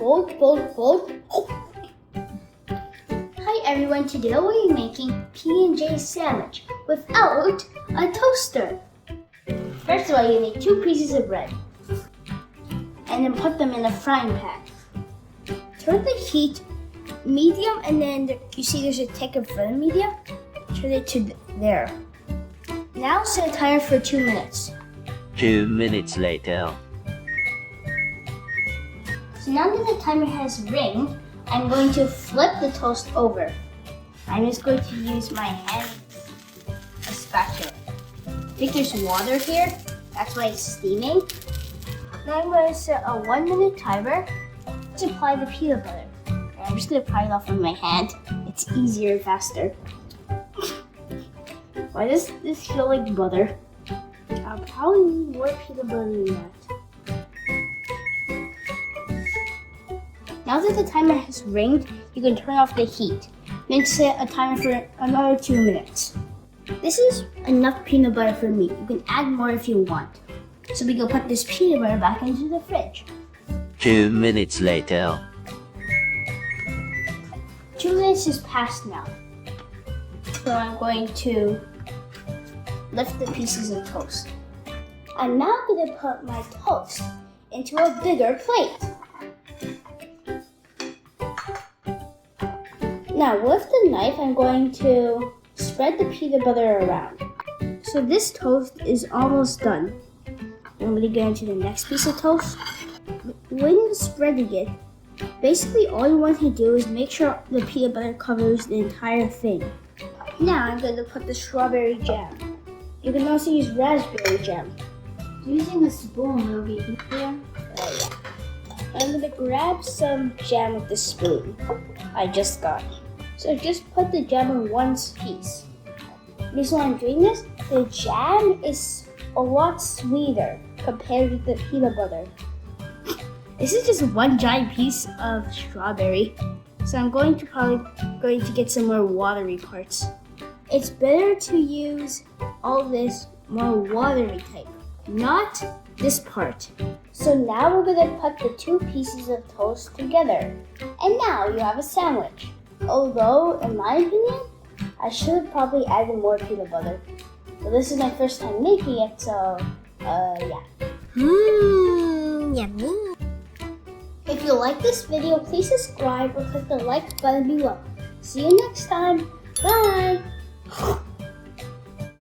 fold. Hi everyone, today we're making P&J sandwich without a toaster. First of all, you need 2 pieces of bread and then put them in a frying pan. Turn the heat medium, and then you see there's a tick in front of medium. Turn it to there. Now set a timer for 2 minutes. 2 minutes later. So now that the timer has ringed, I'm going to flip the toast over. I'm just going to use my hand, a spatula. I think there's water here, that's why it's steaming. Now I'm going to set a 1 minute timer to apply the peanut butter. And I'm just going to apply it off with my hand. It's easier and faster. Why does this feel like butter? I'll probably need more peanut butter than that. Now that the timer has ringed, you can turn off the heat. Then set a timer for another 2 minutes. This is enough peanut butter for me. You can add more if you want. So we can put this peanut butter back into the fridge. 2 minutes later. 2 minutes has passed now. So I'm going to lift the pieces of toast. I'm now going to put my toast into a bigger plate. Now with the knife, I'm going to spread the peanut butter around. So this toast is almost done. I'm going to get into the next piece of toast. When you're spreading it, basically all you want to do is make sure the peanut butter covers the entire thing. Now I'm going to put the strawberry jam. You can also use raspberry jam. Using a spoon will be easier. Yeah. I'm going to grab some jam with the spoon I just got. So just put the jam in one piece. The reason why I'm doing this, the jam is a lot sweeter compared with the peanut butter. This is just one giant piece of strawberry, so I'm probably going to get some more watery parts. It's better to use all this more watery type, not this part. So now we're going to put the 2 pieces of toast together. And now you have a sandwich. Although, in my opinion, I should have probably added more peanut butter. But this is my first time making it, so, yeah. Yummy. If you like this video, please subscribe or click the like button below. See you next time. Bye!